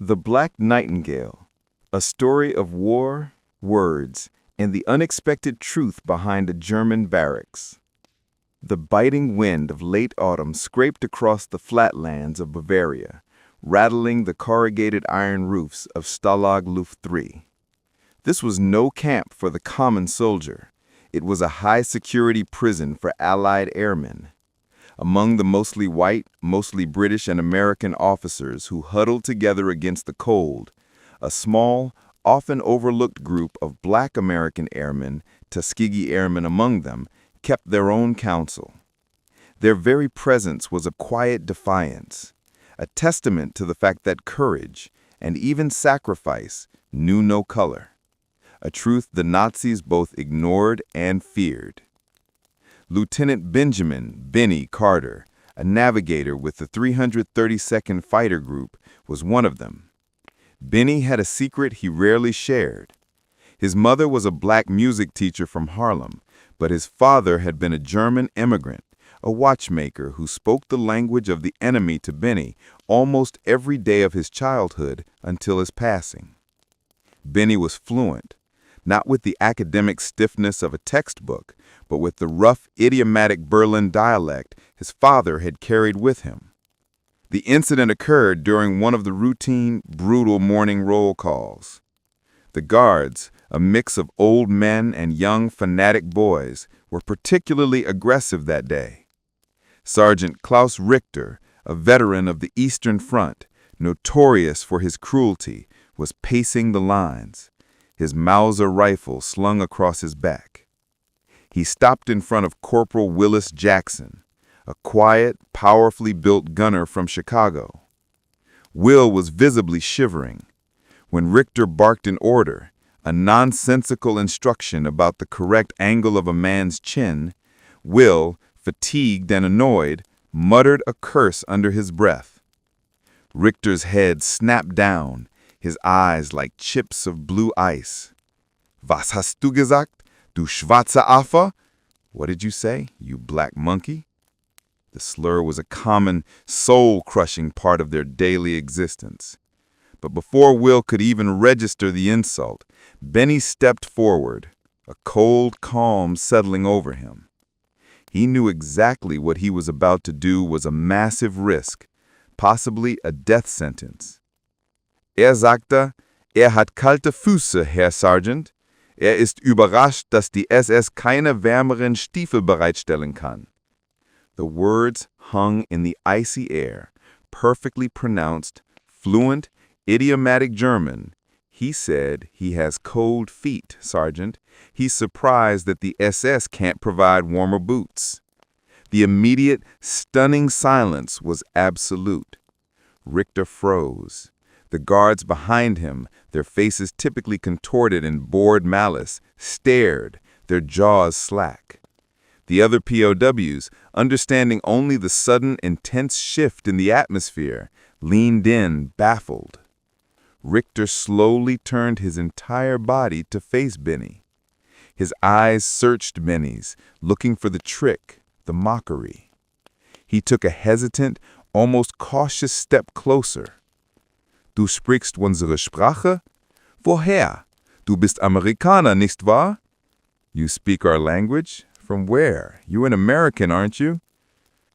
The Black Nightingale, a story of war, words, and the unexpected truth behind a German barracks. The biting wind of late autumn scraped across the flatlands of Bavaria, rattling the corrugated iron roofs of Stalag Luft III. This was no camp for the common soldier. It was a high-security prison for Allied airmen. Among the mostly white, mostly British and American officers who huddled together against the cold, a small, often overlooked group of Black American airmen, Tuskegee Airmen among them, kept their own counsel. Their very presence was a quiet defiance, a testament to the fact that courage, and even sacrifice, knew no color, a truth the Nazis both ignored and feared. Lieutenant Benjamin "Benny" Carter, a navigator with the 332nd Fighter Group, was one of them. Benny had a secret he rarely shared. His mother was a black music teacher from Harlem, but his father had been a German immigrant, a watchmaker who spoke the language of the enemy to Benny almost every day of his childhood until his passing. Benny was fluent, not with the academic stiffness of a textbook, but with the rough, idiomatic Berlin dialect his father had carried with him. The incident occurred during one of the routine, brutal morning roll calls. The guards, a mix of old men and young, fanatic boys, were particularly aggressive that day. Sergeant Klaus Richter, a veteran of the Eastern Front, notorious for his cruelty, was pacing the lines, his Mauser rifle slung across his back. He stopped in front of Corporal Willis Jackson, a quiet, powerfully built gunner from Chicago. Will was visibly shivering. When Richter barked an order, a nonsensical instruction about the correct angle of a man's chin, Will, fatigued and annoyed, muttered a curse under his breath. Richter's head snapped down, his eyes like chips of blue ice. "Was hast du gesagt, du schwarze Affe?" What did you say, you black monkey? The slur was a common, soul-crushing part of their daily existence. But before Will could even register the insult, Benny stepped forward, a cold calm settling over him. He knew exactly what he was about to do was a massive risk, possibly a death sentence. Sagte, hat kalte Füße, Herr Sergeant. Ist überrascht, dass die SS keine wärmeren Stiefel bereitstellen kann. The words hung in the icy air, perfectly pronounced, fluent, idiomatic German. He said, "He has cold feet, Sergeant. He's surprised that the SS can't provide warmer boots." The immediate, stunning silence was absolute. Richter froze. The guards behind him, their faces typically contorted in bored malice, stared, their jaws slack. The other POWs, understanding only the sudden, intense shift in the atmosphere, leaned in, baffled. Richter slowly turned his entire body to face Benny. His eyes searched Benny's, looking for the trick, the mockery. He took a hesitant, almost cautious step closer. "Du sprichst unsere Sprache? Woher? Du bist Amerikaner, nicht wahr?" "You speak our language? From where? You're an American, aren't you?"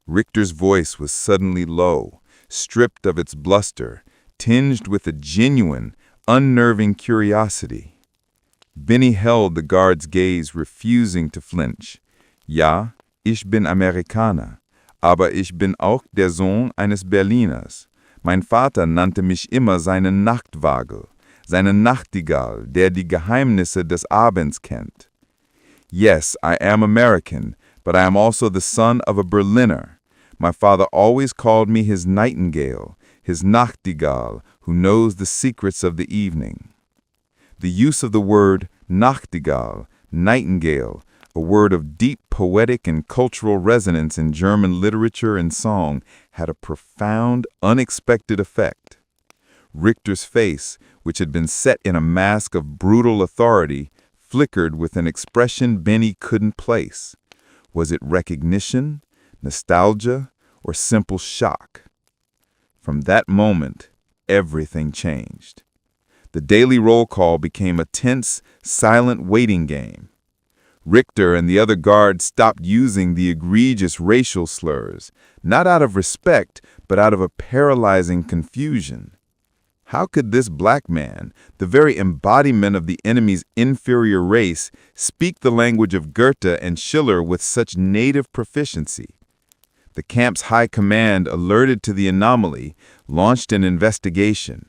Richter's voice was suddenly low, stripped of its bluster, tinged with a genuine, unnerving curiosity. Benny held the guard's gaze, refusing to flinch. "Ja, ich bin Amerikaner, aber ich bin auch der Sohn eines Berliners. Mein Vater nannte mich immer seinen Nachtwagel, seinen Nachtigall, der die Geheimnisse des Abends kennt. Yes, I am American, but I am also the son of a Berliner. My father always called me his nightingale, his Nachtigall, who knows the secrets of the evening." The use of the word Nachtigall, nightingale, a word of deep poetic and cultural resonance in German literature and song, had a profound, unexpected effect. Richter's face, which had been set in a mask of brutal authority, flickered with an expression Benny couldn't place. Was it recognition, nostalgia, or simple shock? From that moment, everything changed. The daily roll call became a tense, silent waiting game. Richter and the other guards stopped using the egregious racial slurs, not out of respect, but out of a paralyzing confusion. How could this black man, the very embodiment of the enemy's inferior race, speak the language of Goethe and Schiller with such native proficiency? The camp's high command, alerted to the anomaly, launched an investigation.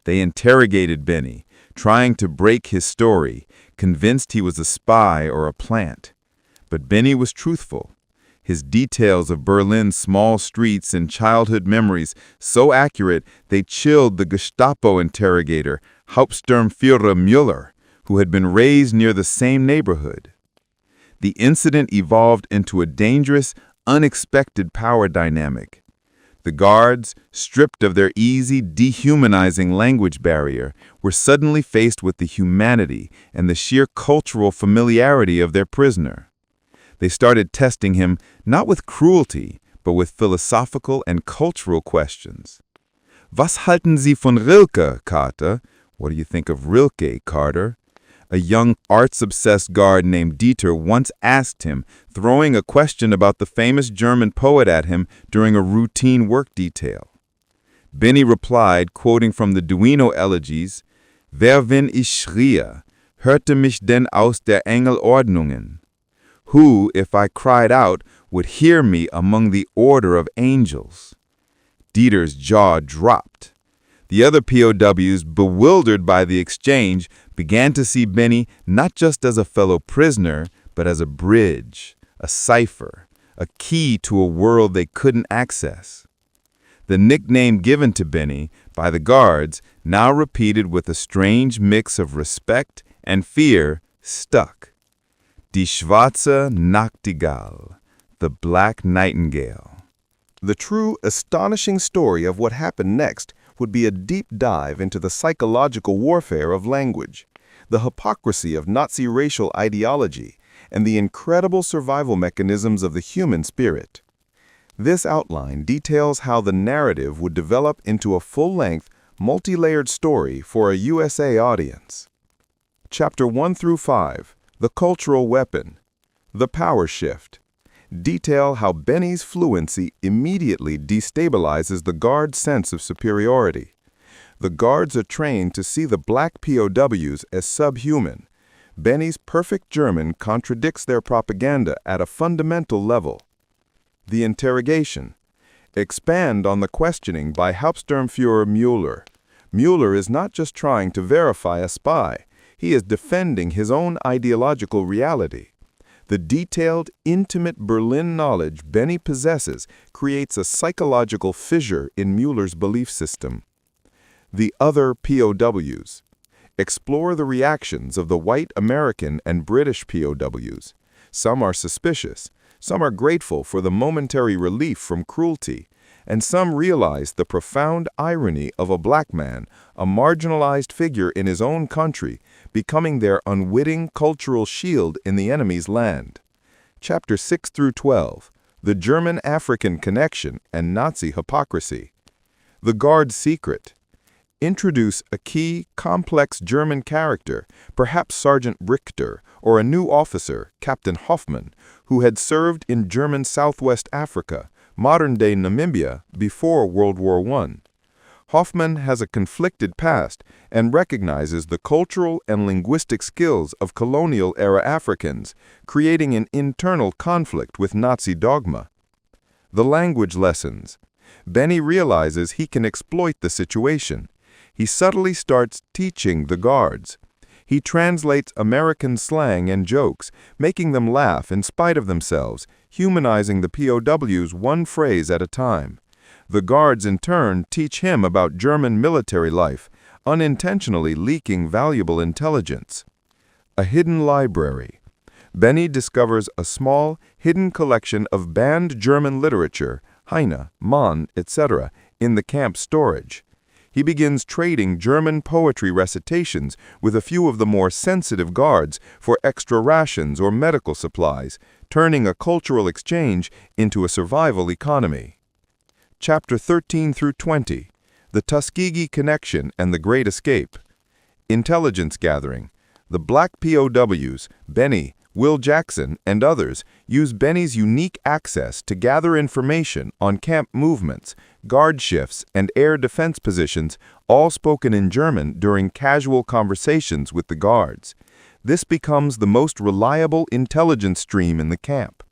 They interrogated Benny, trying to break his story, convinced he was a spy or a plant. But Benny was truthful. His details of Berlin's small streets and childhood memories so accurate they chilled the Gestapo interrogator, Hauptsturmführer Müller, who had been raised near the same neighborhood. The incident evolved into a dangerous, unexpected power dynamic. The guards, stripped of their easy, dehumanizing language barrier, were suddenly faced with the humanity and the sheer cultural familiarity of their prisoner. They started testing him not with cruelty, but with philosophical and cultural questions. Was halten Sie von Rilke, Carter? What do you think of Rilke, Carter? A young arts-obsessed guard named Dieter once asked him, throwing a question about the famous German poet at him during a routine work detail. Benny replied, quoting from the Duino elegies, Wer, wenn ich schrie, hörte mich denn aus der Engel Ordnungen? Who, if I cried out, would hear me among the order of angels? Dieter's jaw dropped. The other POWs, bewildered by the exchange, began to see Benny not just as a fellow prisoner, but as a bridge, a cipher, a key to a world they couldn't access. The nickname given to Benny by the guards, now repeated with a strange mix of respect and fear, stuck. Die Schwarze Nachtigall, the Black Nightingale. The true, astonishing story of what happened next would be a deep dive into the psychological warfare of language, the hypocrisy of Nazi racial ideology, and the incredible survival mechanisms of the human spirit. This outline details how the narrative would develop into a full-length, multi-layered story for a USA audience. Chapter 1 through 5, The Cultural Weapon, The Power Shift, detail how Benny's fluency immediately destabilizes the guards' sense of superiority. The guards are trained to see the black POWs as subhuman. Benny's perfect German contradicts their propaganda at a fundamental level. The interrogation. Expand on the questioning by Hauptsturmführer Müller. Müller is not just trying to verify a spy. He is defending his own ideological reality. The detailed, intimate Berlin knowledge Benny possesses creates a psychological fissure in Müller's belief system. The other POWs. Explore the reactions of the white American and British POWs. Some are suspicious, some are grateful for the momentary relief from cruelty, and some realize the profound irony of a black man, a marginalized figure in his own country, becoming their unwitting cultural shield in the enemy's land. Chapter 6 through 12, The German-African Connection and Nazi Hypocrisy. The Guard's Secret. Introduce a key, complex German character, perhaps Sergeant Richter, or a new officer, Captain Hoffman, who had served in German Southwest Africa, modern-day Namibia, before World War I. Hoffman has a conflicted past and recognizes the cultural and linguistic skills of colonial-era Africans, creating an internal conflict with Nazi dogma. The language lessons. Benny realizes he can exploit the situation. He subtly starts teaching the guards. He translates American slang and jokes, making them laugh in spite of themselves, humanizing the POWs one phrase at a time. The guards, in turn, teach him about German military life, unintentionally leaking valuable intelligence. A hidden library. Benny discovers a small, hidden collection of banned German literature, Heine, Mann, etc., in the camp's storage. He begins trading German poetry recitations with a few of the more sensitive guards for extra rations or medical supplies, turning a cultural exchange into a survival economy. Chapter 13 through 20, the Tuskegee Connection and the Great Escape. Intelligence gathering. The Black POWs, Benny, Will Jackson, and others use Benny's unique access to gather information on camp movements, guard shifts, and air defense positions, all spoken in German during casual conversations with the guards. This becomes the most reliable intelligence stream in the camp.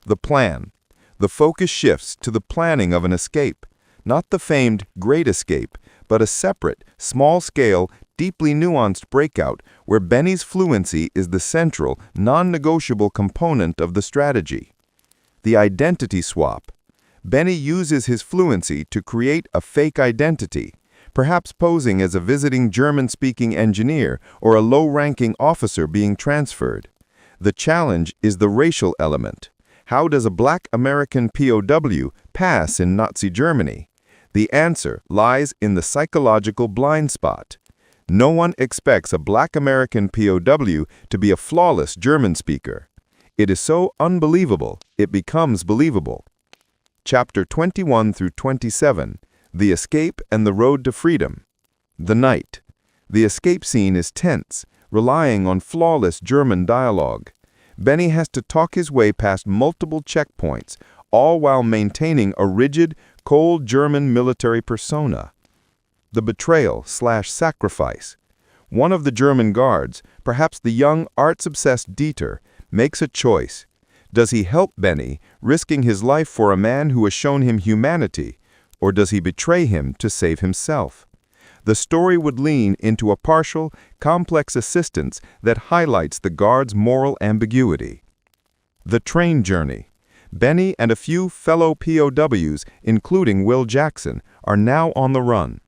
The plan. The focus shifts to the planning of an escape, not the famed Great Escape, but a separate, small-scale, deeply nuanced breakout where Benny's fluency is the central, non-negotiable component of the strategy. The identity swap. Benny uses his fluency to create a fake identity, perhaps posing as a visiting German-speaking engineer or a low-ranking officer being transferred. The challenge is the racial element. How does a Black American POW pass in Nazi Germany? The answer lies in the psychological blind spot. No one expects a Black American POW to be a flawless German speaker. It is so unbelievable, it becomes believable. Chapter 21 through 27, The Escape and the Road to Freedom. The night. The escape scene is tense, relying on flawless German dialogue. Benny has to talk his way past multiple checkpoints, all while maintaining a rigid, cold German military persona. The betrayal/sacrifice. One of the German guards, perhaps the young arts-obsessed Dieter, makes a choice. Does he help Benny, risking his life for a man who has shown him humanity, or does he betray him to save himself? The story would lean into a partial, complex assistance that highlights the guard's moral ambiguity. The train journey. Benny and a few fellow POWs, including Will Jackson, are now on the run.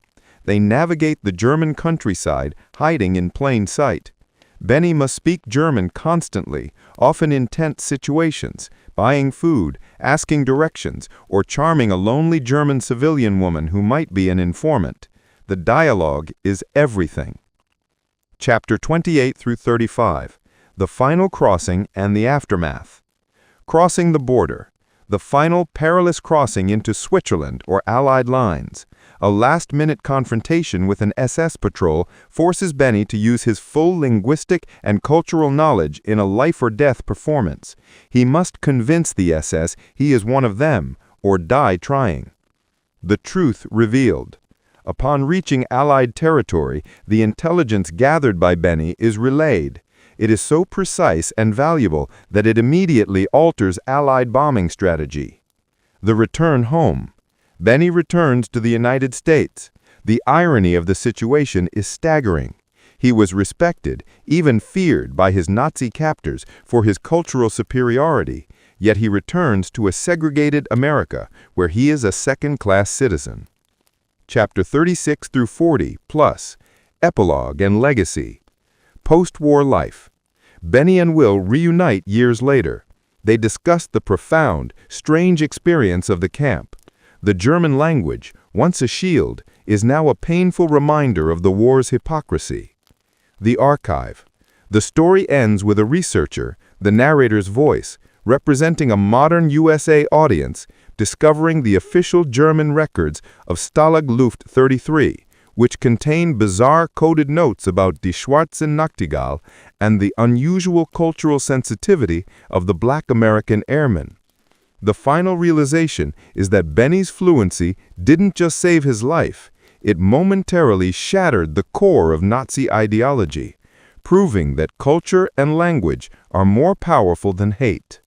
They navigate the German countryside, hiding in plain sight. Benny must speak German constantly, often in tense situations, buying food, asking directions, or charming a lonely German civilian woman who might be an informant. The dialogue is everything. Chapter 28 through 35, The Final Crossing and the Aftermath. Crossing the border. The final perilous crossing into Switzerland or Allied lines. A last-minute confrontation with an SS patrol forces Benny to use his full linguistic and cultural knowledge in a life-or-death performance. He must convince the SS he is one of them, or die trying. The truth revealed. Upon reaching Allied territory, the intelligence gathered by Benny is relayed. It is so precise and valuable that it immediately alters Allied bombing strategy. The return home. Benny returns to the United States. The irony of the situation is staggering. He was respected, even feared by his Nazi captors for his cultural superiority, yet he returns to a segregated America where he is a second-class citizen. Chapter 36 through 40 plus, Epilogue and Legacy. Post-war life. Benny and Will reunite years later. They discuss the profound, strange experience of the camp. The German language, once a shield, is now a painful reminder of the war's hypocrisy. The archive. The story ends with a researcher, the narrator's voice, representing a modern USA audience, discovering the official German records of Stalag Luft III, which contain bizarre coded notes about die Schwarze Nachtigall and the unusual cultural sensitivity of the Black American Airmen. The final realization is that Benny's fluency didn't just save his life, it momentarily shattered the core of Nazi ideology, proving that culture and language are more powerful than hate.